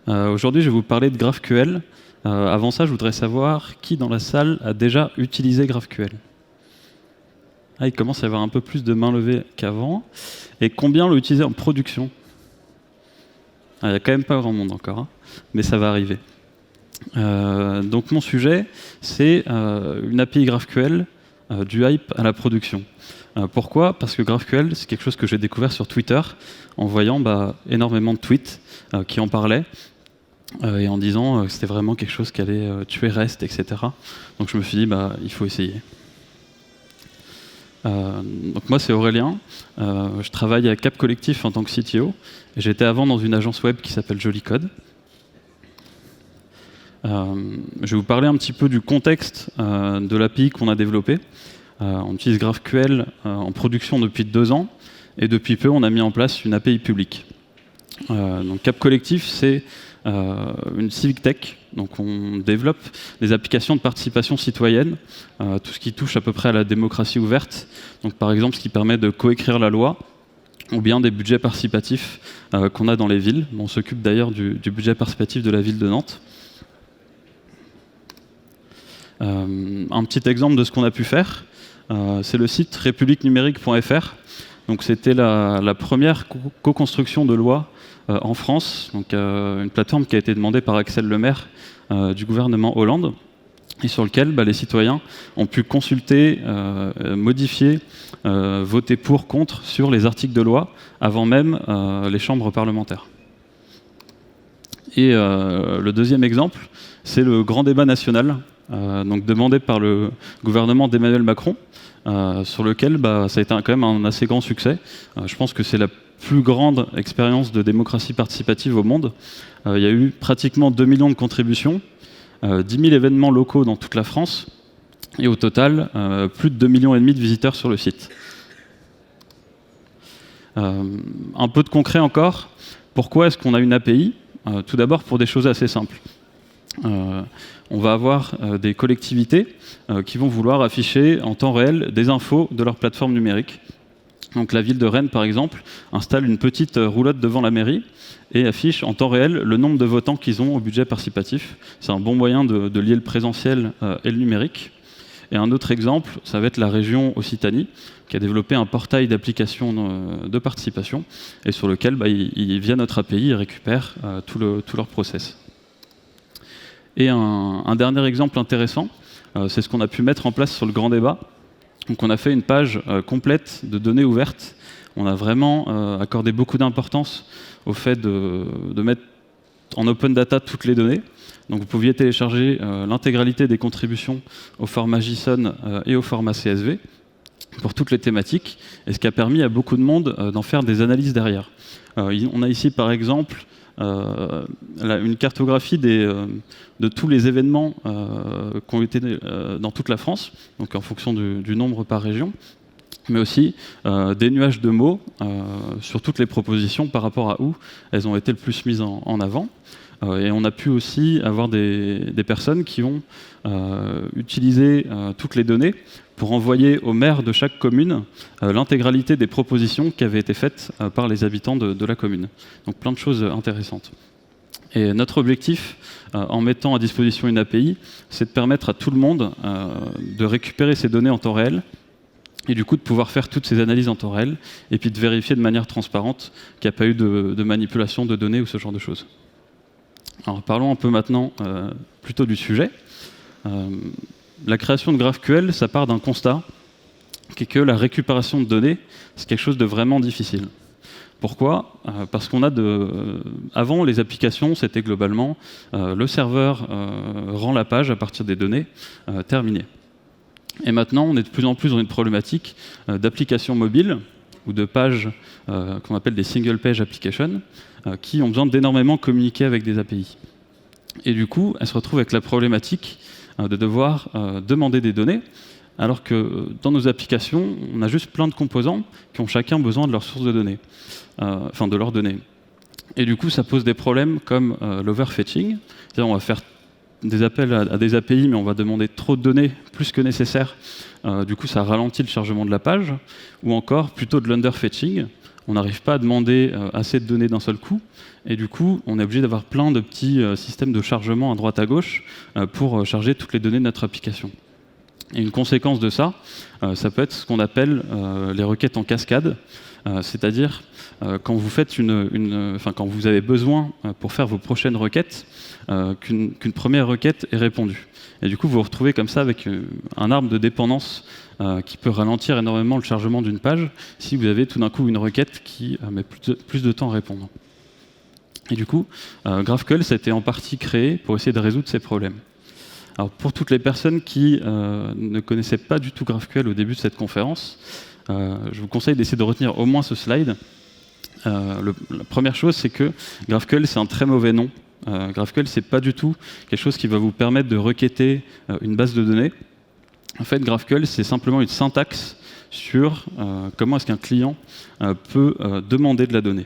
Aujourd'hui, je vais vous parler de GraphQL. Avant ça, je voudrais savoir qui dans la salle a déjà utilisé GraphQL. Il commence à y avoir un peu plus de mains levées qu'avant. Et combien l'ont utilisé en production? Il n'y a quand même pas grand monde encore, hein, mais ça va arriver. Donc mon sujet, c'est une API GraphQL du hype à la production. Pourquoi? Parce que GraphQL, c'est quelque chose que j'ai découvert sur Twitter en voyant énormément de tweets qui en parlaient et en disant que c'était vraiment quelque chose qui allait tuer REST, etc. Donc je me suis dit, il faut essayer. Donc moi, c'est Aurélien. Je travaille à Cap Collectif en tant que CTO. J'étais avant dans une agence web qui s'appelle Joli Code. Je vais vous parler un petit peu du contexte de l'API qu'on a développé. On utilise GraphQL en production depuis 2 ans, et depuis peu, on a mis en place une API publique. Donc Cap Collectif, c'est une civic tech. Donc on développe des applications de participation citoyenne, tout ce qui touche à peu près à la démocratie ouverte. Donc par exemple, ce qui permet de coécrire la loi, ou bien des budgets participatifs qu'on a dans les villes. On s'occupe d'ailleurs du budget participatif de la ville de Nantes. Un petit exemple de ce qu'on a pu faire, c'est le site républiquenumérique.fr. Donc c'était la première co-construction de loi en France, donc une plateforme qui a été demandée par Axel Lemaire du gouvernement Hollande, et sur lequel les citoyens ont pu consulter, modifier, voter pour, contre sur les articles de loi avant même les chambres parlementaires. Et le deuxième exemple, c'est le grand débat national, donc demandé par le gouvernement d'Emmanuel Macron, sur lequel ça a été quand même un assez grand succès. Je pense que c'est la plus grande expérience de démocratie participative au monde. Il y a eu pratiquement 2 millions de contributions, 10 000 événements locaux dans toute la France, et au total, plus de 2,5 millions de visiteurs sur le site. Un peu de concret encore. Pourquoi est-ce qu'on a une API? Tout d'abord pour des choses assez simples. On va avoir des collectivités qui vont vouloir afficher en temps réel des infos de leur plateforme numérique. Donc la ville de Rennes, par exemple, installe une petite roulotte devant la mairie et affiche en temps réel le nombre de votants qu'ils ont au budget participatif. C'est un bon moyen de lier le présentiel et le numérique. Et un autre exemple, ça va être la région Occitanie, qui a développé un portail d'application de participation, et sur lequel, via notre API, ils récupèrent tout leur process. Et un dernier exemple intéressant, c'est ce qu'on a pu mettre en place sur le grand débat. Donc on a fait une page complète de données ouvertes. On a vraiment accordé beaucoup d'importance au fait de mettre en open data toutes les données. Donc vous pouviez télécharger l'intégralité des contributions au format JSON et au format CSV pour toutes les thématiques, et ce qui a permis à beaucoup de monde d'en faire des analyses derrière. On a ici par exemple une cartographie de tous les événements qui ont été dans toute la France, donc en fonction du nombre par région, mais aussi des nuages de mots sur toutes les propositions par rapport à où elles ont été le plus mises en avant. Et on a pu aussi avoir des personnes qui ont utilisé toutes les données pour envoyer au maire de chaque commune l'intégralité des propositions qui avaient été faites par les habitants de la commune. Donc plein de choses intéressantes. Et notre objectif, en mettant à disposition une API, c'est de permettre à tout le monde de récupérer ces données en temps réel, et du coup de pouvoir faire toutes ces analyses en temps réel, et puis de vérifier de manière transparente qu'il n'y a pas eu de manipulation de données ou ce genre de choses. Alors parlons un peu maintenant plutôt du sujet. La création de GraphQL, ça part d'un constat qui est que la récupération de données, c'est quelque chose de vraiment difficile. Pourquoi? Parce qu'on a avant, les applications, c'était globalement le serveur rend la page à partir des données terminées. Et maintenant, on est de plus en plus dans une problématique d'applications mobiles ou de pages qu'on appelle des single page applications, qui ont besoin d'énormément communiquer avec des API. Et du coup, elles se retrouvent avec la problématique de devoir demander des données, alors que dans nos applications, on a juste plein de composants qui ont chacun besoin de leur source de données, de leurs données. Et du coup, ça pose des problèmes comme l'overfetching, c'est-à-dire on va faire des appels à des API, mais on va demander trop de données, plus que nécessaire. Du coup, ça ralentit le chargement de la page, ou encore plutôt de l'underfetching. on n'arrive pas à demander assez de données d'un seul coup, et du coup, on est obligé d'avoir plein de petits systèmes de chargement à droite à gauche pour charger toutes les données de notre application. Et une conséquence de ça, ça peut être ce qu'on appelle les requêtes en cascade, c'est-à-dire quand vous faites quand vous avez besoin pour faire vos prochaines requêtes, qu'une première requête est répondue. Et du coup, vous vous retrouvez comme ça avec un arbre de dépendance qui peut ralentir énormément le chargement d'une page si vous avez tout d'un coup une requête qui met plus de temps à répondre. Et du coup, GraphQL, ça a été en partie créé pour essayer de résoudre ces problèmes. Alors, pour toutes les personnes qui ne connaissaient pas du tout GraphQL au début de cette conférence, je vous conseille d'essayer de retenir au moins ce slide. La première chose, c'est que GraphQL, c'est un très mauvais nom. GraphQL, c'est pas du tout quelque chose qui va vous permettre de requêter une base de données. En fait, GraphQL, c'est simplement une syntaxe sur comment est-ce qu'un client peut demander de la donnée.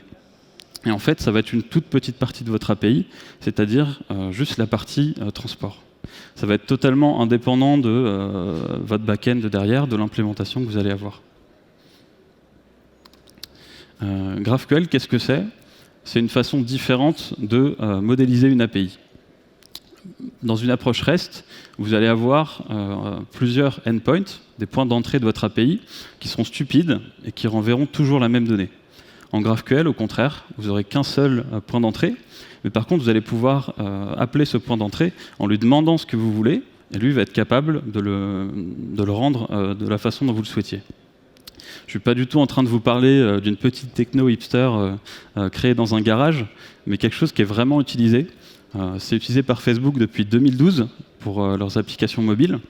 Et en fait, ça va être une toute petite partie de votre API, c'est-à-dire juste la partie transport. Ça va être totalement indépendant de votre back-end derrière, de l'implémentation que vous allez avoir. GraphQL, qu'est-ce que c'est ? C'est une façon différente de modéliser une API. Dans une approche REST, vous allez avoir plusieurs endpoints, des points d'entrée de votre API, qui seront stupides et qui renverront toujours la même donnée. En GraphQL, au contraire, vous n'aurez qu'un seul point d'entrée, mais par contre, vous allez pouvoir appeler ce point d'entrée en lui demandant ce que vous voulez, et lui va être capable de le rendre de la façon dont vous le souhaitiez. Je ne suis pas du tout en train de vous parler d'une petite techno hipster créée dans un garage, mais quelque chose qui est vraiment utilisé. C'est utilisé par Facebook depuis 2012 pour leurs applications mobiles,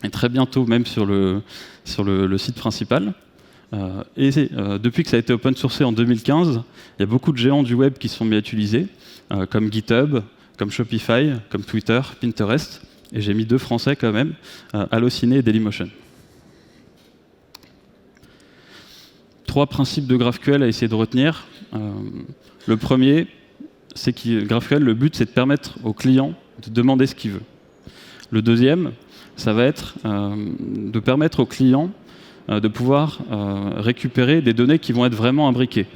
et très bientôt même sur le site principal. Depuis que ça a été open sourcé en 2015, il y a beaucoup de géants du web qui se sont mis à utiliser, comme GitHub, comme Shopify, comme Twitter, Pinterest, et j'ai mis 2 français quand même, Allociné et Dailymotion. 3 principes de GraphQL à essayer de retenir. Le premier, c'est que GraphQL, le but, c'est de permettre au client de demander ce qu'il veut. Le deuxième, ça va être de permettre au client de pouvoir récupérer des données qui vont être vraiment imbriquées.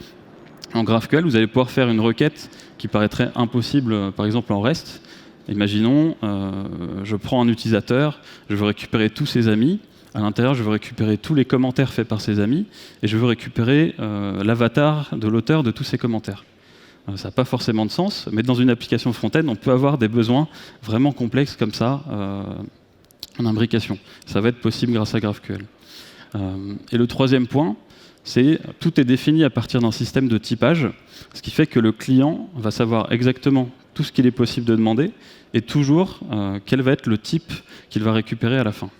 En GraphQL, vous allez pouvoir faire une requête qui paraîtrait impossible, par exemple en REST. Imaginons, je prends un utilisateur, je veux récupérer tous ses amis. À l'intérieur, je veux récupérer tous les commentaires faits par ses amis et je veux récupérer l'avatar de l'auteur de tous ces commentaires. Ça n'a pas forcément de sens, mais dans une application front-end, on peut avoir des besoins vraiment complexes comme ça en imbrication. Ça va être possible grâce à GraphQL. Et le troisième point, c'est tout est défini à partir d'un système de typage, ce qui fait que le client va savoir exactement tout ce qu'il est possible de demander et toujours quel va être le type qu'il va récupérer à la fin.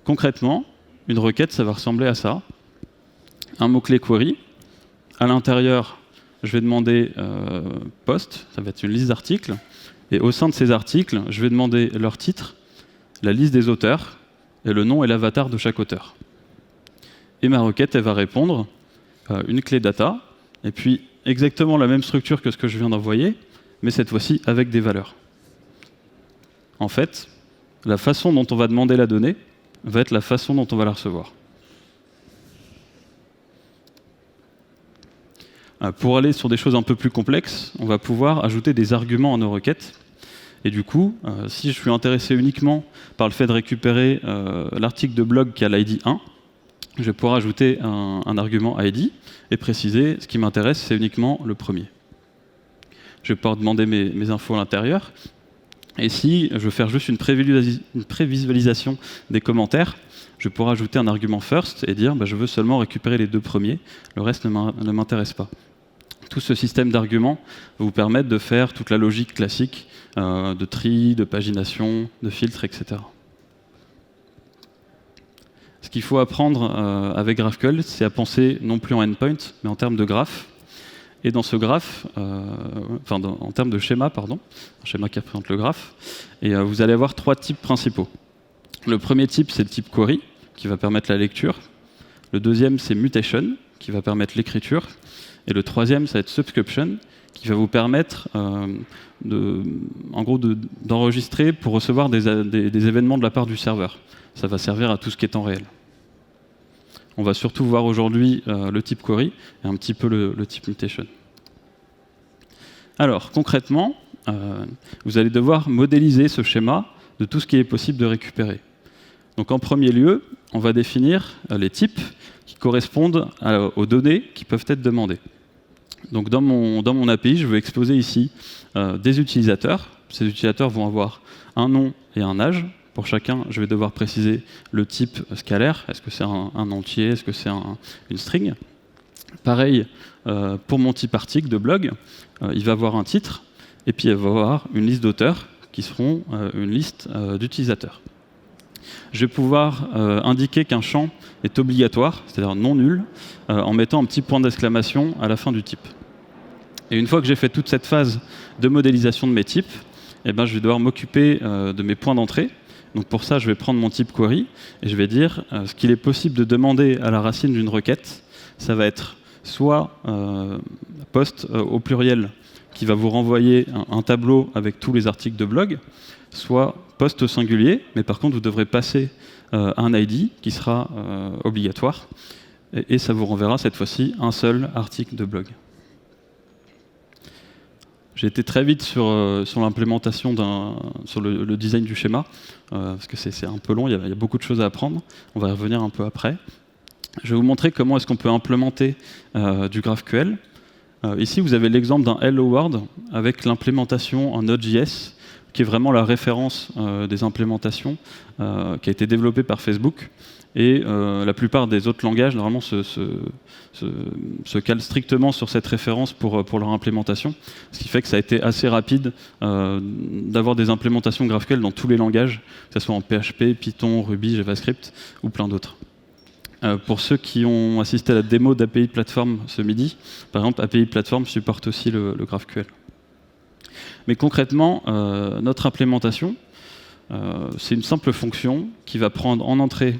Concrètement, une requête, ça va ressembler à ça. Un mot-clé query. À l'intérieur, je vais demander post, ça va être une liste d'articles. Et au sein de ces articles, je vais demander leur titre, la liste des auteurs, et le nom et l'avatar de chaque auteur. Et ma requête, elle va répondre une clé data, et puis exactement la même structure que ce que je viens d'envoyer, mais cette fois-ci avec des valeurs. En fait, la façon dont on va demander la donnée va être la façon dont on va la recevoir. Pour aller sur des choses un peu plus complexes, on va pouvoir ajouter des arguments à nos requêtes. Et du coup, si je suis intéressé uniquement par le fait de récupérer l'article de blog qui a l'ID 1, je vais pouvoir ajouter un argument ID et préciser ce qui m'intéresse, c'est uniquement le premier. Je vais pouvoir demander mes infos à l'intérieur. Et si je veux faire juste une prévisualisation des commentaires, je vais pouvoir ajouter un argument first et dire je veux seulement récupérer les 2 premiers, le reste ne m'intéresse pas. Tout ce système d'arguments va vous permettre de faire toute la logique classique de tri, de pagination, de filtre, etc. Ce qu'il faut apprendre avec GraphQL, c'est à penser non plus en endpoint, mais en termes de graphe. Et dans ce graphe, en termes de schéma, un schéma qui représente le graphe, et vous allez avoir 3 types principaux. Le premier type, c'est le type query, qui va permettre la lecture. Le deuxième, c'est mutation, qui va permettre l'écriture. Et le troisième, ça va être subscription, qui va vous permettre d'enregistrer pour recevoir des événements de la part du serveur. Ça va servir à tout ce qui est temps réel. On va surtout voir aujourd'hui le type query et un petit peu le type mutation. Alors, concrètement, vous allez devoir modéliser ce schéma de tout ce qui est possible de récupérer. Donc, en premier lieu, on va définir les types qui correspondent aux données qui peuvent être demandées. Donc, dans mon API, je vais exposer ici des utilisateurs. Ces utilisateurs vont avoir un nom et un âge. Pour chacun, je vais devoir préciser le type scalaire. Est-ce que c'est un entier? Est-ce que c'est une string? Pareil, pour mon type article de blog, il va avoir un titre, et puis il va avoir une liste d'auteurs qui seront une liste d'utilisateurs. Je vais pouvoir indiquer qu'un champ est obligatoire, c'est-à-dire non nul, en mettant un petit point d'exclamation à la fin du type. Et une fois que j'ai fait toute cette phase de modélisation de mes types, eh ben, je vais devoir m'occuper de mes points d'entrée. Donc pour ça, je vais prendre mon type query et je vais dire ce qu'il est possible de demander à la racine d'une requête. Ça va être soit post au pluriel qui va vous renvoyer un tableau avec tous les articles de blog, soit post au singulier, mais par contre vous devrez passer un ID qui sera obligatoire et ça vous renverra cette fois-ci un seul article de blog. J'ai été très vite sur l'implémentation, sur le design du schéma, parce que c'est un peu long, il y a beaucoup de choses à apprendre. On va y revenir un peu après. Je vais vous montrer comment est-ce qu'on peut implémenter du GraphQL. Ici, vous avez l'exemple d'un Hello World avec l'implémentation en Node.js, qui est vraiment la référence des implémentations, qui a été développée par Facebook. Et la plupart des autres langages, normalement, se calent strictement sur cette référence pour leur implémentation. Ce qui fait que ça a été assez rapide d'avoir des implémentations GraphQL dans tous les langages, que ce soit en PHP, Python, Ruby, JavaScript ou plein d'autres. Pour ceux qui ont assisté à la démo d'API Platform ce midi, par exemple, API Platform supporte aussi le GraphQL. Mais concrètement, notre implémentation, c'est une simple fonction qui va prendre en entrée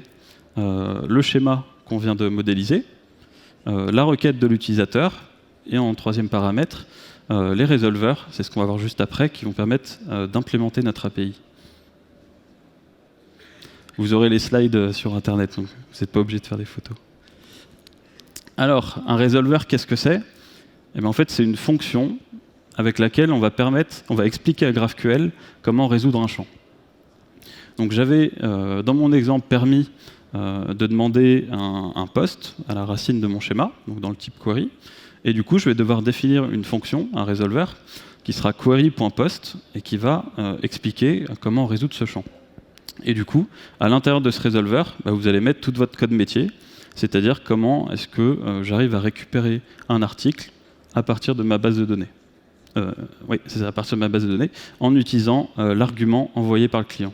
le schéma qu'on vient de modéliser, la requête de l'utilisateur, et en troisième paramètre, les résolveurs, c'est ce qu'on va voir juste après, qui vont permettre d'implémenter notre API. Vous aurez les slides sur Internet, donc vous n'êtes pas obligé de faire des photos. Alors, un résolveur, qu'est-ce que c'est? Eh bien, en fait, c'est une fonction avec laquelle on va expliquer à GraphQL comment résoudre un champ. Donc j'avais, dans mon exemple, permis de demander un post à la racine de mon schéma, donc dans le type query, et du coup, je vais devoir définir une fonction, un résolveur, qui sera query.post et qui va expliquer comment résoudre ce champ. Et du coup, à l'intérieur de ce résolveur, vous allez mettre tout votre code métier, c'est-à-dire comment est-ce que j'arrive à récupérer un article à partir de ma base de données. Oui, c'est ça, à partir de ma base de données, en utilisant l'argument envoyé par le client.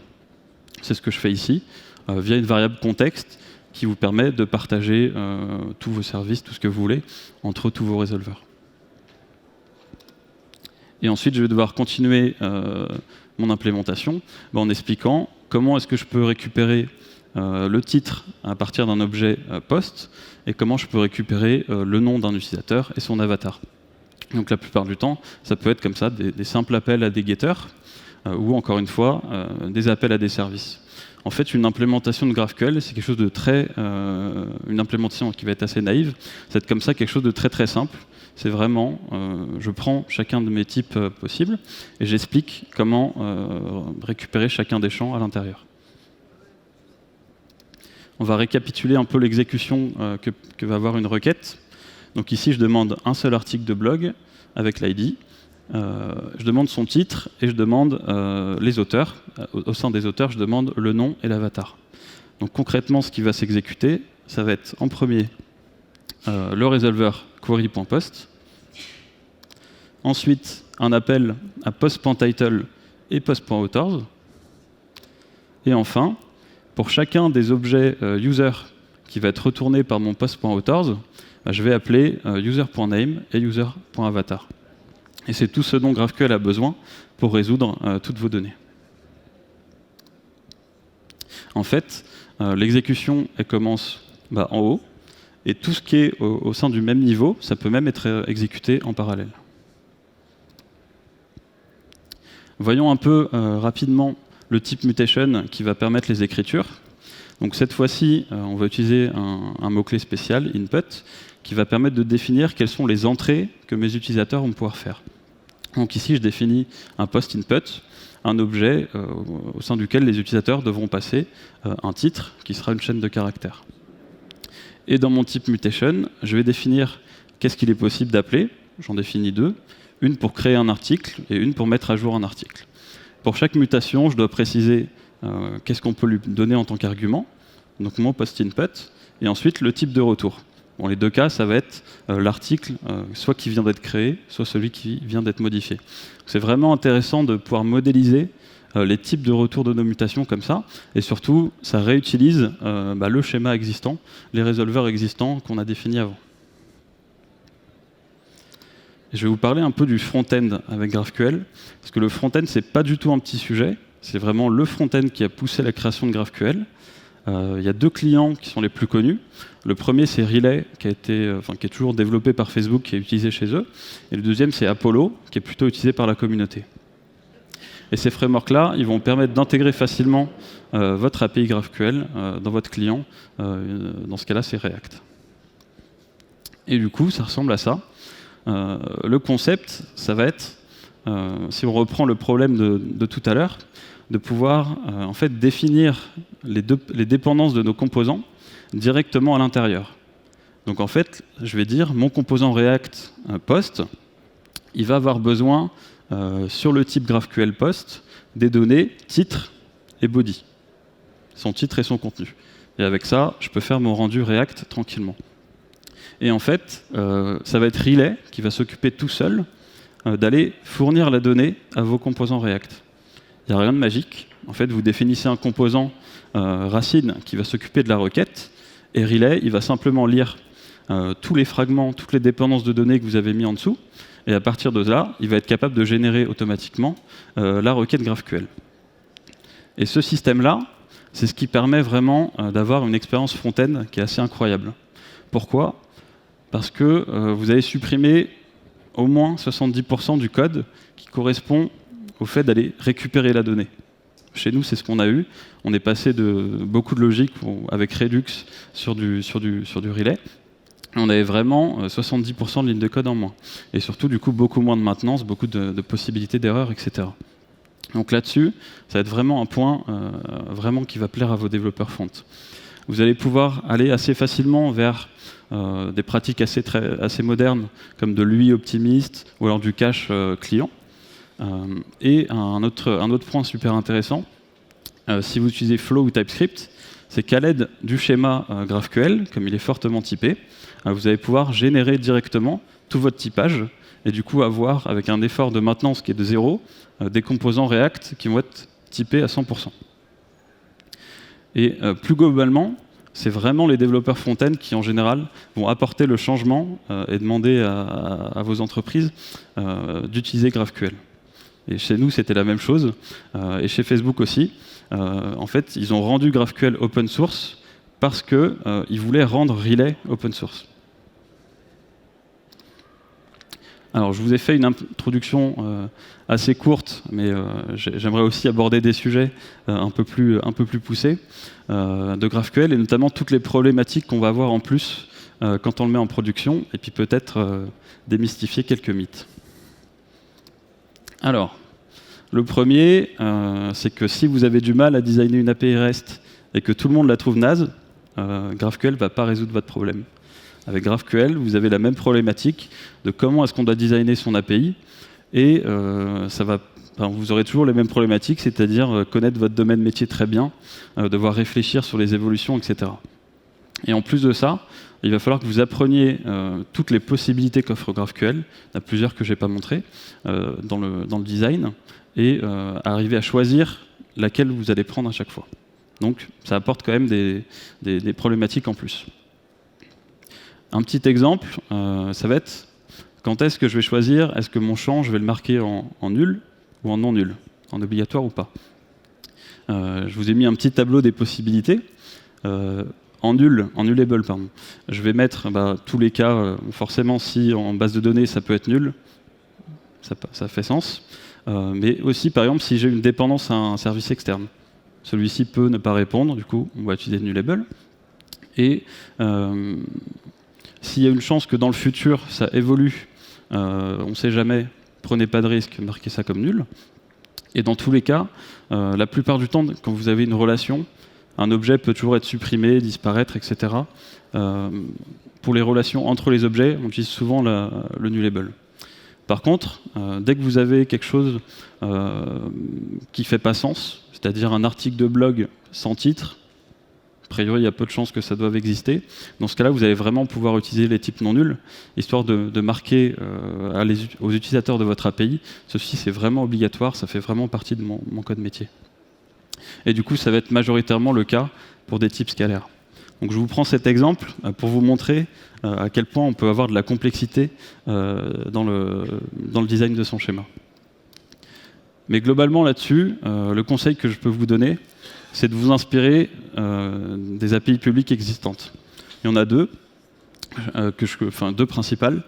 C'est ce que je fais ici, via une variable contexte qui vous permet de partager tous vos services, tout ce que vous voulez, entre tous vos résolveurs. Et ensuite, je vais devoir continuer mon implémentation en expliquant comment est-ce que je peux récupérer le titre à partir d'un objet post et comment je peux récupérer le nom d'un utilisateur et son avatar. Donc la plupart du temps, ça peut être comme ça, des simples appels à des getters ou encore une fois, des appels à des services. En fait, une implémentation de GraphQL, c'est quelque chose de une implémentation qui va être assez naïve. C'est comme ça quelque chose de très très simple. C'est vraiment, je prends chacun de mes types possibles et j'explique comment récupérer chacun des champs à l'intérieur. On va récapituler un peu l'exécution que va avoir une requête. Donc ici, je demande un seul article de blog avec l'ID. Je demande son titre et je demande les auteurs. Au sein des auteurs, je demande le nom et l'avatar. Donc concrètement, ce qui va s'exécuter, ça va être en premier le résolveur query.post. Ensuite, un appel à post.title et post.authors. Et enfin, pour chacun des objets user qui va être retourné par mon post.authors, je vais appeler user.name et user.avatar. Et c'est tout ce dont GraphQL a besoin pour résoudre toutes vos données. En fait, l'exécution, elle commence en haut, et tout ce qui est au sein du même niveau, ça peut même être exécuté en parallèle. Voyons un peu rapidement le type mutation qui va permettre les écritures. Donc cette fois-ci, on va utiliser un mot-clé spécial, input, qui va permettre de définir quelles sont les entrées que mes utilisateurs vont pouvoir faire. Donc ici, je définis un post input, un objet au sein duquel les utilisateurs devront passer un titre, qui sera une chaîne de caractères. Et dans mon type mutation, je vais définir qu'est-ce qu'il est possible d'appeler. J'en définis deux. Une pour créer un article et une pour mettre à jour un article. Pour chaque mutation, je dois préciser qu'est-ce qu'on peut lui donner en tant qu'argument, donc mon post input, et ensuite le type de retour. Bon, les deux cas, ça va être l'article, soit qui vient d'être créé, soit celui qui vient d'être modifié. C'est vraiment intéressant de pouvoir modéliser les types de retours de nos mutations comme ça, et surtout, ça réutilise le schéma existant, les résolveurs existants qu'on a définis avant. Je vais vous parler un peu du front-end avec GraphQL, parce que le front-end, c'est pas du tout un petit sujet, c'est vraiment le front-end qui a poussé la création de GraphQL. Il y a deux clients qui sont les plus connus. Le premier, c'est Relay, qui est toujours développé par Facebook, qui est utilisé chez eux. Et le deuxième, c'est Apollo, qui est plutôt utilisé par la communauté. Et ces frameworks-là, ils vont permettre d'intégrer facilement votre API GraphQL dans votre client. Dans ce cas-là, c'est React. Et du coup, ça ressemble à ça. Le concept, ça va être, si on reprend le problème de tout à l'heure, de pouvoir en fait définir les dépendances de nos composants directement à l'intérieur. Donc en fait, je vais dire mon composant React post, il va avoir besoin sur le type GraphQL post des données titre et body, son titre et son contenu. Et avec ça, je peux faire mon rendu React tranquillement. Et en fait, ça va être Relay qui va s'occuper tout seul d'aller fournir la donnée à vos composants React. Il n'y a rien de magique. En fait, vous définissez un composant racine qui va s'occuper de la requête, et Relay, il va simplement lire tous les fragments, toutes les dépendances de données que vous avez mis en dessous, et à partir de là, il va être capable de générer automatiquement la requête GraphQL. Et ce système-là, c'est ce qui permet vraiment d'avoir une expérience front-end qui est assez incroyable. Pourquoi ? Parce que vous avez supprimé au moins 70% du code qui correspond au fait d'aller récupérer la donnée. Chez nous, c'est ce qu'on a eu. On est passé de beaucoup de logique avec Redux sur du Relay. On avait vraiment 70% de lignes de code en moins. Et surtout, du coup, beaucoup moins de maintenance, beaucoup de possibilités d'erreurs, etc. Donc là-dessus, ça va être vraiment un point vraiment qui va plaire à vos développeurs front. Vous allez pouvoir aller assez facilement vers des pratiques assez modernes, comme de l'UI optimiste ou alors du cache client. Et un autre point super intéressant, si vous utilisez Flow ou TypeScript, c'est qu'à l'aide du schéma GraphQL, comme il est fortement typé, vous allez pouvoir générer directement tout votre typage et du coup avoir, avec un effort de maintenance qui est de 0, des composants React qui vont être typés à 100%. Et plus globalement, c'est vraiment les développeurs front-end qui, en général, vont apporter le changement et demander à vos entreprises d'utiliser GraphQL. Et chez nous, c'était la même chose. Et chez Facebook aussi. En fait, ils ont rendu GraphQL open source parce qu'ils voulaient rendre Relay open source. Alors, je vous ai fait une introduction assez courte, mais j'aimerais aussi aborder des sujets un peu plus poussés de GraphQL, et notamment toutes les problématiques qu'on va avoir en plus quand on le met en production, et puis peut-être démystifier quelques mythes. Alors, le premier, c'est que si vous avez du mal à designer une API REST et que tout le monde la trouve naze, GraphQL ne va pas résoudre votre problème. Avec GraphQL, vous avez la même problématique de comment est-ce qu'on doit designer son API, et vous aurez toujours les mêmes problématiques, c'est-à-dire connaître votre domaine métier très bien, devoir réfléchir sur les évolutions, etc. Et en plus de ça, il va falloir que vous appreniez toutes les possibilités qu'offre GraphQL. Il y en a plusieurs que je n'ai pas montrées dans le design, et arriver à choisir laquelle vous allez prendre à chaque fois. Donc ça apporte quand même des problématiques en plus. Un petit exemple, ça va être quand est-ce que je vais choisir, est-ce que mon champ, je vais le marquer en nul ou en non nul, en obligatoire ou pas. Je vous ai mis un petit tableau des possibilités. En nullable, pardon. Je vais mettre tous les cas, forcément si en base de données ça peut être nul, ça fait sens. Mais aussi par exemple si j'ai une dépendance à un service externe. Celui-ci peut ne pas répondre, du coup, on va utiliser NewLabel. Et s'il y a une chance que dans le futur, ça évolue, on ne sait jamais, prenez pas de risque, marquez ça comme nul. Et dans tous les cas, la plupart du temps, quand vous avez une relation, un objet peut toujours être supprimé, disparaître, etc. Pour les relations entre les objets, on utilise souvent le NewLabel. Par contre, dès que vous avez quelque chose qui ne fait pas sens, c'est-à-dire un article de blog sans titre, a priori, il y a peu de chances que ça doive exister. Dans ce cas-là, vous allez vraiment pouvoir utiliser les types non nuls, histoire de marquer aux utilisateurs de votre API, ceci c'est vraiment obligatoire, ça fait vraiment partie de mon code métier. Et du coup, ça va être majoritairement le cas pour des types scalaires. Donc je vous prends cet exemple pour vous montrer à quel point on peut avoir de la complexité dans le design de son schéma. Mais globalement là-dessus, le conseil que je peux vous donner, c'est de vous inspirer des API publiques existantes. Il y en a deux, deux principales,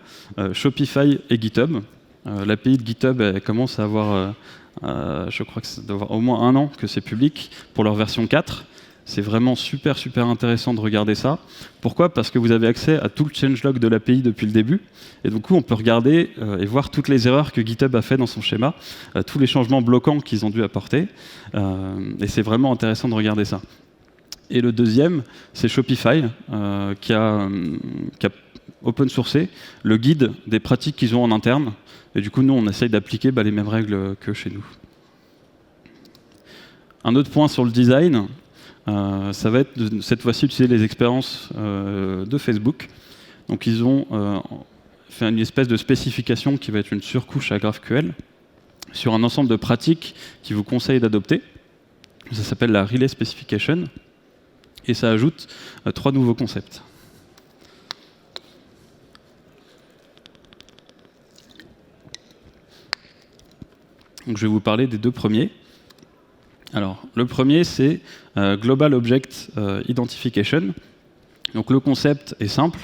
Shopify et GitHub. L'API de GitHub elle commence à avoir, je crois que ça doit avoir au moins 1 an que c'est public pour leur version 4. C'est vraiment super intéressant de regarder ça. Pourquoi ? Parce que vous avez accès à tout le changelog de l'API depuis le début. Et du coup, on peut regarder et voir toutes les erreurs que GitHub a fait dans son schéma, tous les changements bloquants qu'ils ont dû apporter. Et c'est vraiment intéressant de regarder ça. Et le deuxième, c'est Shopify, qui a open sourcé le guide des pratiques qu'ils ont en interne. Et du coup, nous, on essaye d'appliquer les mêmes règles que chez nous. Un autre point sur le design, ça va être cette fois-ci utiliser les expériences de Facebook. Donc ils ont fait une espèce de spécification qui va être une surcouche à GraphQL sur un ensemble de pratiques qu'ils vous conseillent d'adopter. Ça s'appelle la Relay Specification. Et ça ajoute 3 nouveaux concepts. Donc je vais vous parler des 2 premiers. Alors, le premier, c'est Global Object Identification. Donc, le concept est simple.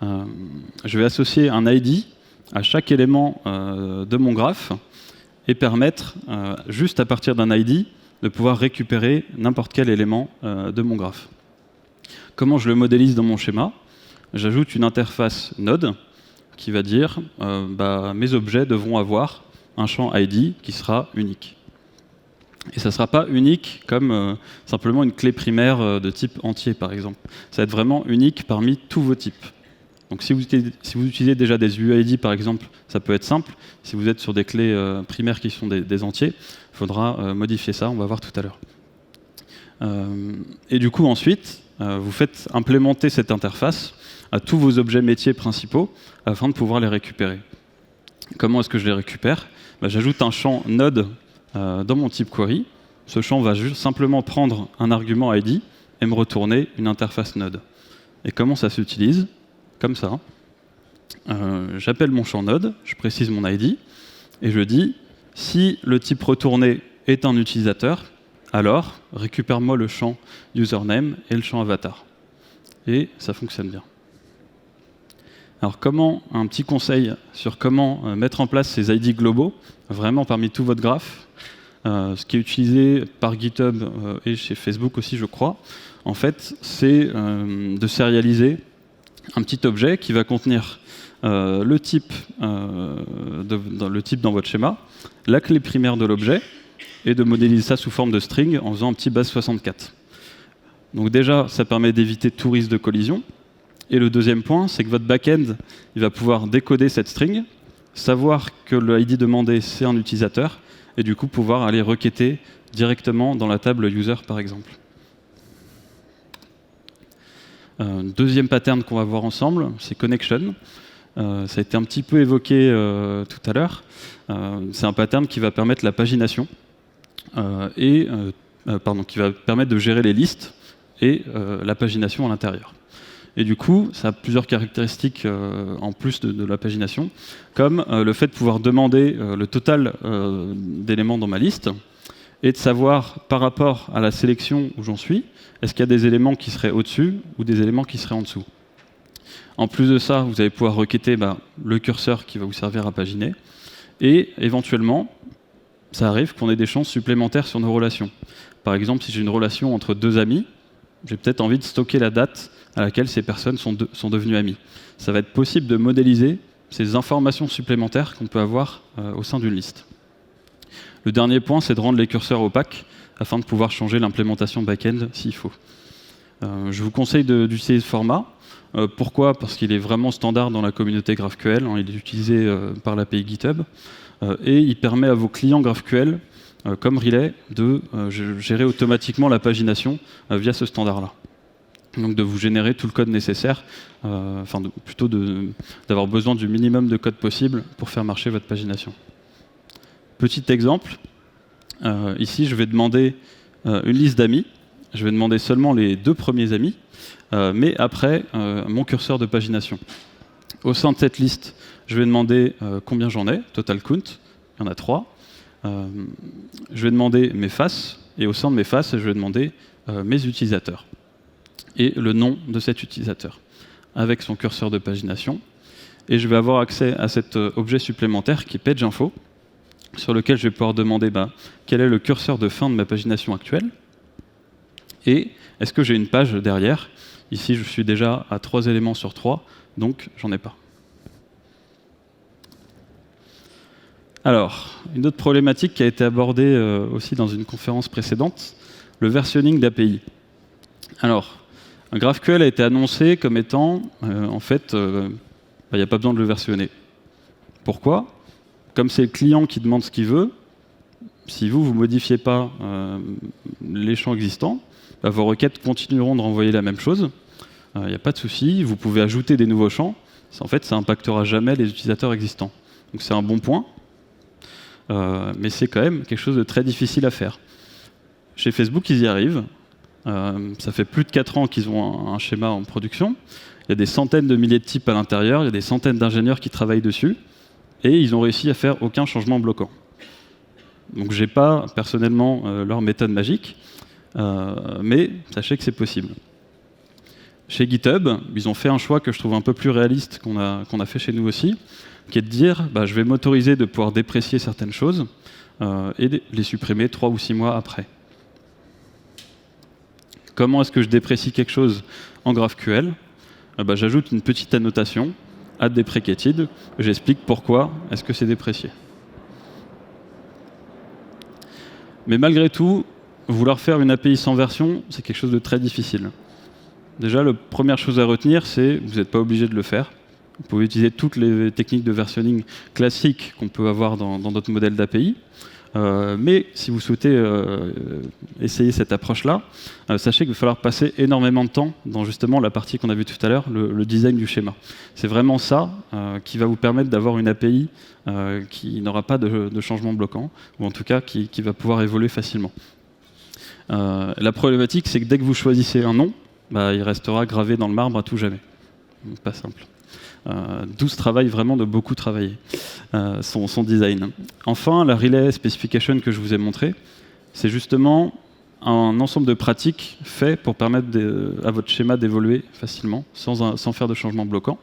Je vais associer un ID à chaque élément de mon graphe et permettre, juste à partir d'un ID, de pouvoir récupérer n'importe quel élément de mon graphe. Comment je le modélise dans mon schéma ? J'ajoute une interface Node qui va dire mes objets devront avoir un champ ID qui sera unique. Et ça ne sera pas unique comme simplement une clé primaire de type entier, par exemple. Ça va être vraiment unique parmi tous vos types. Donc si vous utilisez déjà des UID, par exemple, ça peut être simple. Si vous êtes sur des clés primaires qui sont des entiers, il faudra modifier ça, on va voir tout à l'heure. Et du coup, ensuite, vous faites implémenter cette interface à tous vos objets métiers principaux afin de pouvoir les récupérer. Comment est-ce que je les récupère ? J'ajoute un champ Node dans mon type query. Ce champ va juste simplement prendre un argument ID et me retourner une interface Node. Et comment ça s'utilise ? Comme ça. J'appelle mon champ Node, je précise mon ID, et je dis, si le type retourné est un utilisateur, alors récupère-moi le champ username et le champ avatar. Et ça fonctionne bien. Alors un petit conseil sur comment mettre en place ces ID globaux, vraiment parmi tout votre graphe, ce qui est utilisé par GitHub et chez Facebook aussi, je crois, en fait, c'est de sérialiser un petit objet qui va contenir le type dans votre schéma, la clé primaire de l'objet, et de modéliser ça sous forme de string en faisant un petit base 64. Donc déjà, ça permet d'éviter tout risque de collision. Et le deuxième point, c'est que votre back-end il va pouvoir décoder cette string, savoir que le ID demandé, c'est un utilisateur, et du coup pouvoir aller requêter directement dans la table user, par exemple. Deuxième pattern qu'on va voir ensemble, c'est connection. Ça a été un petit peu évoqué tout à l'heure. C'est un pattern qui va permettre la pagination qui va permettre de gérer les listes et la pagination à l'intérieur. Et du coup, ça a plusieurs caractéristiques en plus de la pagination, comme le fait de pouvoir demander le total d'éléments dans ma liste et de savoir par rapport à la sélection où j'en suis, est-ce qu'il y a des éléments qui seraient au-dessus ou des éléments qui seraient en dessous. En plus de ça, vous allez pouvoir requêter le curseur qui va vous servir à paginer et éventuellement ça arrive qu'on ait des chances supplémentaires sur nos relations. Par exemple, si j'ai une relation entre deux amis, j'ai peut-être envie de stocker la date à laquelle ces personnes sont devenues amies. Ça va être possible de modéliser ces informations supplémentaires qu'on peut avoir au sein d'une liste. Le dernier point, c'est de rendre les curseurs opaques afin de pouvoir changer l'implémentation back-end s'il faut. Je vous conseille d'utiliser ce format. Pourquoi ? Parce qu'il est vraiment standard dans la communauté GraphQL, il est utilisé par l'API GitHub, et il permet à vos clients GraphQL, comme Relay, de gérer automatiquement la pagination via ce standard-là. Donc de vous générer tout le code nécessaire, plutôt d'avoir besoin du minimum de code possible pour faire marcher votre pagination. Petit exemple, ici je vais demander une liste d'amis, je vais demander seulement les 2 premiers amis, mais après mon curseur de pagination. Au sein de cette liste, je vais demander combien j'en ai, total count, il y en a 3. Je vais demander mes faces, et au sein de mes faces, je vais demander mes utilisateurs et le nom de cet utilisateur avec son curseur de pagination. Et je vais avoir accès à cet objet supplémentaire qui est PageInfo, sur lequel je vais pouvoir demander quel est le curseur de fin de ma pagination actuelle et est-ce que j'ai une page derrière. Ici, je suis déjà à 3 éléments sur 3, donc j'en ai pas. Alors, une autre problématique qui a été abordée aussi dans une conférence précédente, le versionning d'API. Alors, un GraphQL a été annoncé comme étant, en fait, il n'y a pas besoin de le versionner. Pourquoi ? Comme c'est le client qui demande ce qu'il veut, si vous ne modifiez pas les champs existants, vos requêtes continueront de renvoyer la même chose. Il n'y a pas de souci, vous pouvez ajouter des nouveaux champs. En fait, ça n'impactera jamais les utilisateurs existants. Donc c'est un bon point, mais c'est quand même quelque chose de très difficile à faire. Chez Facebook, ils y arrivent. Ça fait plus de 4 ans qu'ils ont un schéma en production. Il y a des centaines de milliers de types à l'intérieur, il y a des centaines d'ingénieurs qui travaillent dessus, et ils ont réussi à faire aucun changement bloquant. Donc j'ai pas personnellement leur méthode magique, mais sachez que c'est possible. Chez GitHub, ils ont fait un choix que je trouve un peu plus réaliste qu'on a fait chez nous aussi, qui est de dire je vais m'autoriser de pouvoir déprécier certaines choses et les supprimer 3 ou 6 mois après. Comment est-ce que je déprécie quelque chose en GraphQL ? J'ajoute une petite annotation, @deprecated, j'explique pourquoi est-ce que c'est déprécié. Mais malgré tout, vouloir faire une API sans version, c'est quelque chose de très difficile. Déjà, la première chose à retenir, c'est que vous n'êtes pas obligé de le faire. Vous pouvez utiliser toutes les techniques de versionning classiques qu'on peut avoir dans d'autres modèles d'API. Mais si vous souhaitez essayer cette approche-là, sachez qu'il va falloir passer énormément de temps dans justement la partie qu'on a vue tout à l'heure, le design du schéma. C'est vraiment ça qui va vous permettre d'avoir une API qui n'aura pas de changement bloquant, ou en tout cas qui va pouvoir évoluer facilement. La problématique, c'est que dès que vous choisissez un nom, il restera gravé dans le marbre à tout jamais. Pas simple. D'où ce travail vraiment de beaucoup travailler son design. Enfin, la Relay Specification que je vous ai montré, c'est justement un ensemble de pratiques faits pour permettre à votre schéma d'évoluer facilement, sans faire de changement bloquant.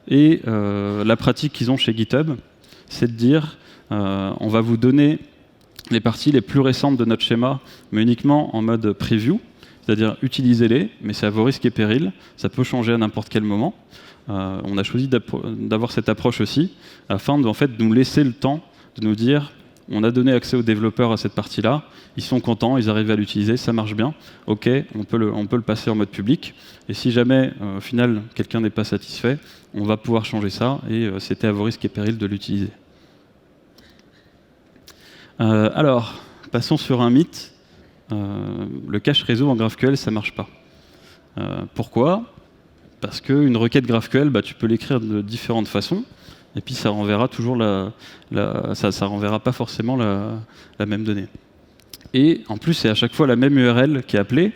Et la pratique qu'ils ont chez GitHub, c'est de dire on va vous donner les parties les plus récentes de notre schéma, mais uniquement en mode preview, c'est-à-dire utilisez-les, mais c'est à vos risques et périls, ça peut changer à n'importe quel moment. On a choisi d'avoir cette approche aussi, afin de nous laisser le temps de nous dire on a donné accès aux développeurs à cette partie-là, ils sont contents, ils arrivent à l'utiliser, ça marche bien, ok, on peut le passer en mode public, et si jamais au final quelqu'un n'est pas satisfait, on va pouvoir changer ça, et c'était à vos risques et périls de l'utiliser. Alors, passons sur un mythe, le cache réseau en GraphQL, ça marche pas. Pourquoi ? Parce qu'une requête GraphQL, tu peux l'écrire de différentes façons, et puis ça renverra toujours ça renverra pas forcément la même donnée. Et en plus, c'est à chaque fois la même URL qui est appelée,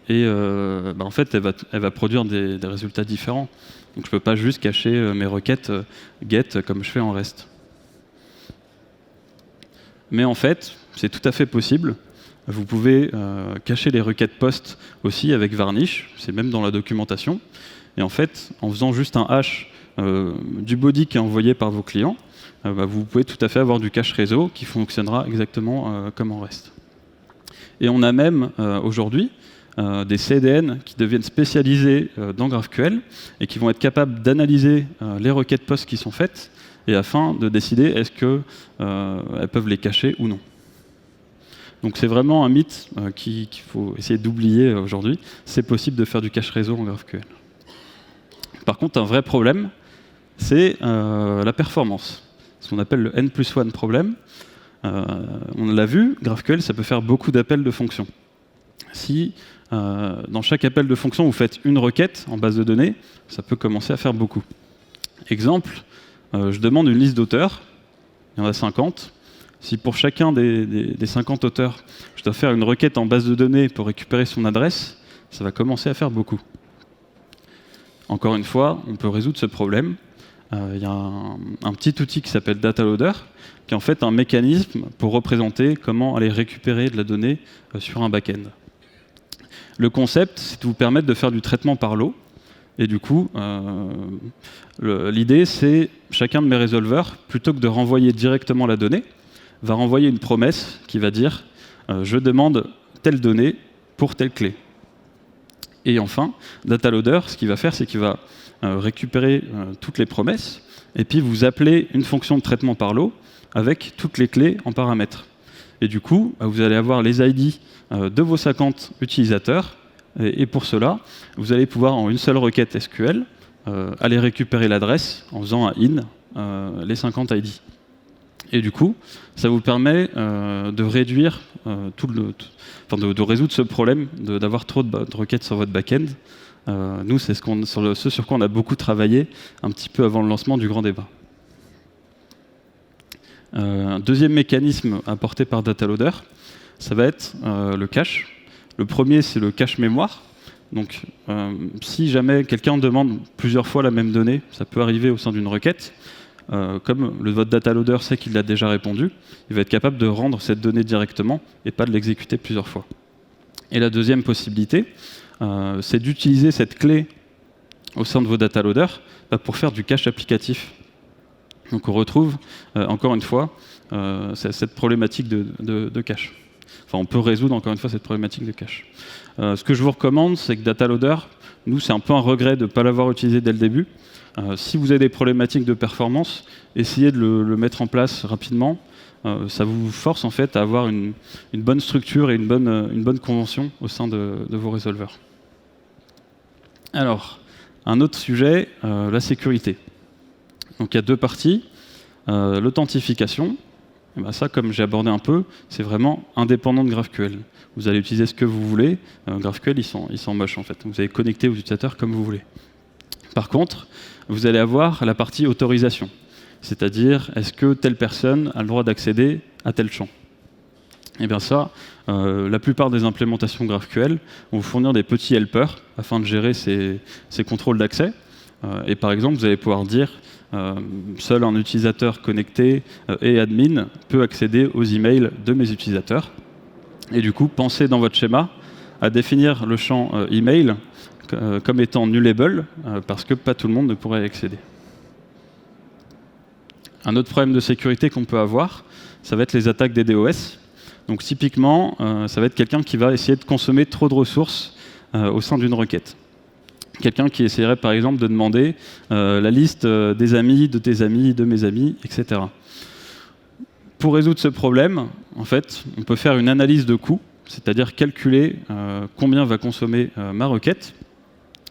et en fait, elle va produire des résultats différents. Donc je peux pas juste cacher mes requêtes get comme je fais en REST. Mais en fait, c'est tout à fait possible. Vous pouvez cacher les requêtes POST aussi avec Varnish, c'est même dans la documentation. Et en fait, en faisant juste un hash du body qui est envoyé par vos clients, vous pouvez tout à fait avoir du cache réseau qui fonctionnera exactement comme en REST. Et on a même aujourd'hui des CDN qui deviennent spécialisés dans GraphQL et qui vont être capables d'analyser les requêtes POST qui sont faites et afin de décider est-ce qu'elles peuvent les cacher ou non. Donc c'est vraiment un mythe qu'il faut essayer d'oublier aujourd'hui. C'est possible de faire du cache réseau en GraphQL. Par contre, un vrai problème, c'est la performance. Ce qu'on appelle le N+1 problème. On l'a vu, GraphQL, ça peut faire beaucoup d'appels de fonctions. Si dans chaque appel de fonction, vous faites une requête en base de données, ça peut commencer à faire beaucoup. Exemple, je demande une liste d'auteurs, il y en a 50. Si pour chacun des 50 auteurs, je dois faire une requête en base de données pour récupérer son adresse, ça va commencer à faire beaucoup. Encore une fois, on peut résoudre ce problème. Il y a un petit outil qui s'appelle DataLoader, qui est en fait un mécanisme pour représenter comment aller récupérer de la donnée sur un back-end. Le concept, c'est de vous permettre de faire du traitement par lot. Et du coup, l'idée, c'est chacun de mes résolveurs, plutôt que de renvoyer directement la donnée, va renvoyer une promesse qui va dire je demande telle donnée pour telle clé. Et enfin, DataLoader, ce qu'il va faire, c'est qu'il va récupérer toutes les promesses et puis vous appelez une fonction de traitement par lot avec toutes les clés en paramètres. Et du coup, vous allez avoir les ID de vos 50 utilisateurs et pour cela, vous allez pouvoir en une seule requête SQL aller récupérer l'adresse en faisant un in les 50 ID. Et du coup, ça vous permet de réduire de résoudre ce problème d'avoir trop de requêtes sur votre back-end. Nous, c'est ce sur quoi on a beaucoup travaillé un petit peu avant le lancement du grand débat. Un deuxième mécanisme apporté par DataLoader, ça va être le cache. Le premier, c'est le cache mémoire. Donc, si jamais quelqu'un demande plusieurs fois la même donnée, ça peut arriver au sein d'une requête. Comme votre DataLoader sait qu'il l'a déjà répondu, il va être capable de rendre cette donnée directement et pas de l'exécuter plusieurs fois. Et la deuxième possibilité, c'est d'utiliser cette clé au sein de vos DataLoader pour faire du cache applicatif. Donc on retrouve, encore une fois, cette problématique de cache. Enfin, on peut résoudre, encore une fois, cette problématique de cache. Ce que je vous recommande, c'est que DataLoader, nous, c'est un peu un regret de ne pas l'avoir utilisé dès le début. Si vous avez des problématiques de performance, essayez de le mettre en place rapidement. Ça vous force en fait à avoir une bonne structure et une bonne convention au sein de vos résolveurs. Alors, un autre sujet, la sécurité. Donc il y a deux parties. L'authentification, ça, comme j'ai abordé un peu, c'est vraiment indépendant de GraphQL. Vous allez utiliser ce que vous voulez. GraphQL, ils sont moches en fait. Vous allez connecter aux utilisateurs comme vous voulez. Par contre, vous allez avoir la partie autorisation. C'est-à-dire, est-ce que telle personne a le droit d'accéder à tel champ? Et bien ça, la plupart des implémentations GraphQL vont vous fournir des petits helpers afin de gérer ces contrôles d'accès. Et par exemple, vous allez pouvoir dire seul un utilisateur connecté et admin peut accéder aux emails de mes utilisateurs. Et du coup, pensez dans votre schéma à définir le champ email comme étant nullable, parce que pas tout le monde ne pourrait y accéder. Un autre problème de sécurité qu'on peut avoir, ça va être les attaques des DOS. Donc typiquement, ça va être quelqu'un qui va essayer de consommer trop de ressources au sein d'une requête. Quelqu'un qui essaierait par exemple de demander la liste des amis, de tes amis, de mes amis, etc. Pour résoudre ce problème, en fait, on peut faire une analyse de coût, c'est-à-dire calculer combien va consommer ma requête.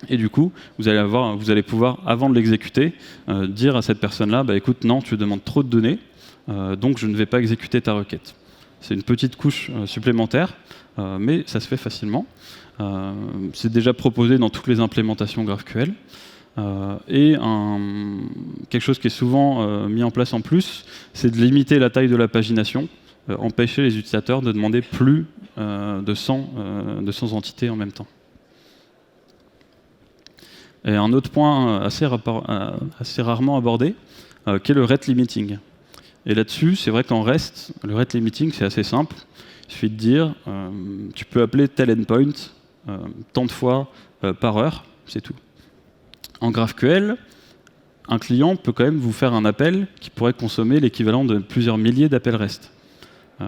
Et du coup, vous allez pouvoir, avant de l'exécuter, dire à cette personne-là, écoute, non, tu demandes trop de données, donc je ne vais pas exécuter ta requête. C'est une petite couche supplémentaire, mais ça se fait facilement. C'est déjà proposé dans toutes les implémentations GraphQL. Et quelque chose qui est souvent mis en place en plus, c'est de limiter la taille de la pagination, empêcher les utilisateurs de demander plus de 100 entités en même temps. Et un autre point assez rarement abordé, qui est le rate limiting. Et là-dessus, c'est vrai qu'en REST, le rate limiting, c'est assez simple. Il suffit de dire, tu peux appeler tel endpoint tant de fois par heure, c'est tout. En GraphQL, un client peut quand même vous faire un appel qui pourrait consommer l'équivalent de plusieurs milliers d'appels REST,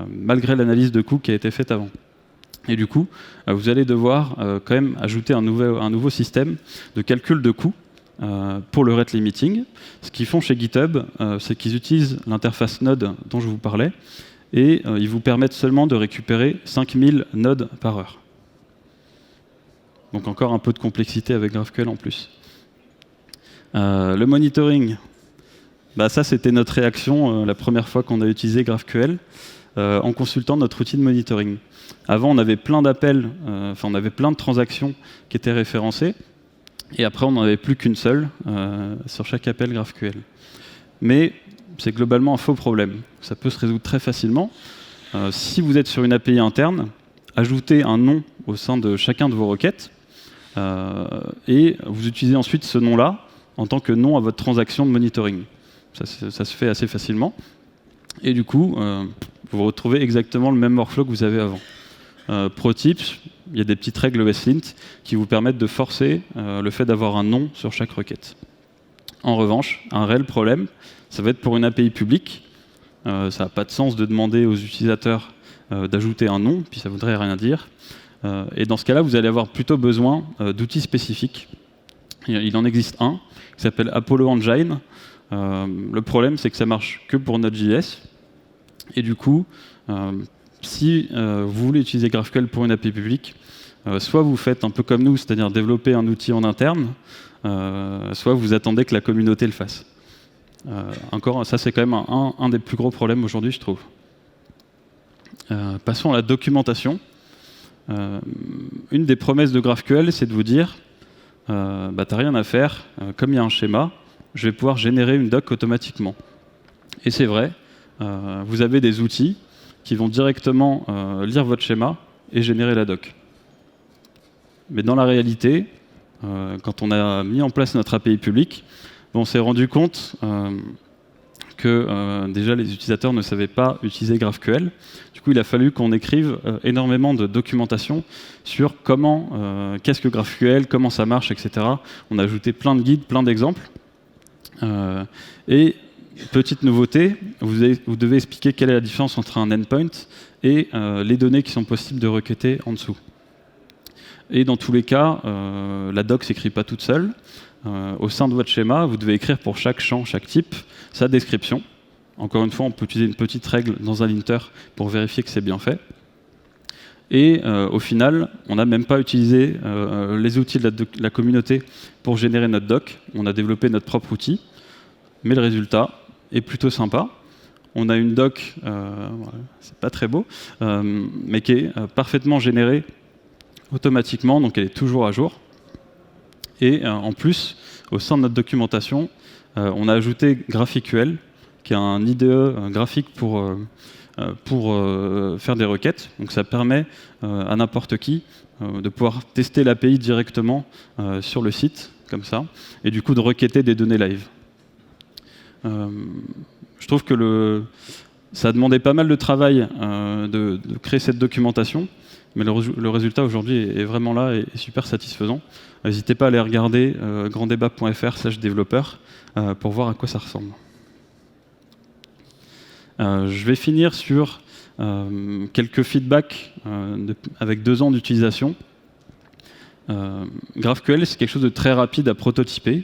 malgré l'analyse de coûts qui a été faite avant. Et du coup, vous allez devoir quand même ajouter un nouveau système de calcul de coûts pour le rate limiting. Ce qu'ils font chez GitHub, c'est qu'ils utilisent l'interface Node dont je vous parlais, et ils vous permettent seulement de récupérer 5000 nodes par heure. Donc encore un peu de complexité avec GraphQL en plus. Le monitoring, ça c'était notre réaction la première fois qu'on a utilisé GraphQL en consultant notre outil de monitoring. Avant, on avait plein d'appels, on avait plein de transactions qui étaient référencées, et après, on n'en avait plus qu'une seule sur chaque appel GraphQL. Mais c'est globalement un faux problème. Ça peut se résoudre très facilement. Si vous êtes sur une API interne, ajoutez un nom au sein de chacun de vos requêtes, et vous utilisez ensuite ce nom-là en tant que nom à votre transaction de monitoring. Ça se fait assez facilement. Et du coup, vous retrouvez exactement le même workflow que vous avez avant. Pro tips, il y a des petites règles ESLint qui vous permettent de forcer le fait d'avoir un nom sur chaque requête. En revanche, un réel problème, ça va être pour une API publique. Ça n'a pas de sens de demander aux utilisateurs d'ajouter un nom, puis ça ne voudrait rien dire. Et dans ce cas-là, vous allez avoir plutôt besoin d'outils spécifiques. Il en existe un qui s'appelle Apollo Engine. Le problème, c'est que ça marche que pour Node.js. Et du coup, si vous voulez utiliser GraphQL pour une API publique, soit vous faites un peu comme nous, c'est-à-dire développer un outil en interne, soit vous attendez que la communauté le fasse. Encore, ça c'est quand même un des plus gros problèmes aujourd'hui, je trouve. Passons à la documentation. Une des promesses de GraphQL, c'est de vous dire t'as rien à faire, comme il y a un schéma, je vais pouvoir générer une doc automatiquement. Et c'est vrai, vous avez des outils qui vont directement lire votre schéma et générer la doc. Mais dans la réalité, quand on a mis en place notre API publique, on s'est rendu compte que déjà les utilisateurs ne savaient pas utiliser GraphQL. Du coup, il a fallu qu'on écrive énormément de documentation sur comment, qu'est-ce que GraphQL, comment ça marche, etc. On a ajouté plein de guides, plein d'exemples. Et petite nouveauté, vous devez expliquer quelle est la différence entre un endpoint et les données qui sont possibles de requêter en dessous. Et dans tous les cas, la doc ne s'écrit pas toute seule. Au sein de votre schéma, vous devez écrire pour chaque champ, chaque type, sa description. Encore une fois, on peut utiliser une petite règle dans un linter pour vérifier que c'est bien fait. Et au final, on n'a même pas utilisé les outils de la communauté pour générer notre doc. On a développé notre propre outil. Mais le résultat est plutôt sympa. On a une doc, c'est pas très beau, mais qui est parfaitement générée automatiquement, donc elle est toujours à jour. Et en plus, au sein de notre documentation, on a ajouté GraphQL, qui est un IDE graphique pour faire des requêtes. Donc ça permet à n'importe qui de pouvoir tester l'API directement sur le site, comme ça, et du coup de requêter des données live. Je trouve que ça a demandé pas mal de travail de créer cette documentation, mais le résultat aujourd'hui est vraiment là et super satisfaisant. N'hésitez pas à aller regarder granddébat.fr/développeur pour voir à quoi ça ressemble. Je vais finir sur quelques feedbacks avec 2 ans d'utilisation. GraphQL, c'est quelque chose de très rapide à prototyper.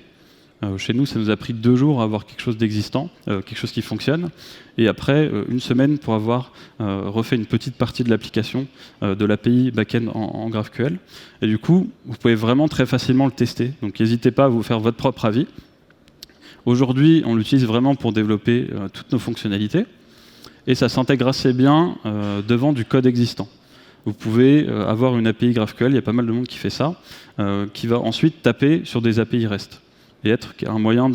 Chez nous, ça nous a pris 2 jours à avoir quelque chose d'existant, quelque chose qui fonctionne, et après 1 semaine pour avoir refait une petite partie de l'application de l'API backend en GraphQL. Et du coup, vous pouvez vraiment très facilement le tester. Donc n'hésitez pas à vous faire votre propre avis. Aujourd'hui, on l'utilise vraiment pour développer toutes nos fonctionnalités, et ça s'intègre assez bien devant du code existant. Vous pouvez avoir une API GraphQL, il y a pas mal de monde qui fait ça, qui va ensuite taper sur des API REST. Et être un moyen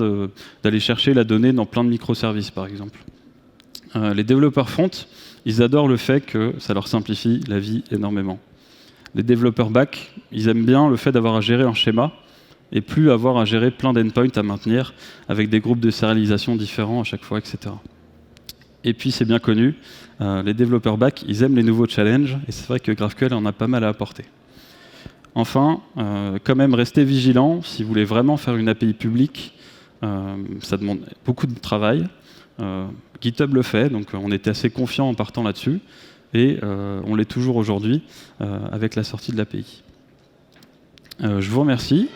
d'aller chercher la donnée dans plein de microservices, par exemple. Les développeurs front, ils adorent le fait que ça leur simplifie la vie énormément. Les développeurs back, ils aiment bien le fait d'avoir à gérer un schéma et plus avoir à gérer plein d'endpoints à maintenir avec des groupes de sérialisation différents à chaque fois, etc. Et puis, c'est bien connu, les développeurs back, ils aiment les nouveaux challenges, et c'est vrai que GraphQL en a pas mal à apporter. Enfin, quand même, restez vigilant. Si vous voulez vraiment faire une API publique, Ça demande beaucoup de travail. GitHub le fait, donc on était assez confiant en partant là-dessus, et on l'est toujours aujourd'hui avec la sortie de l'API. Je vous remercie.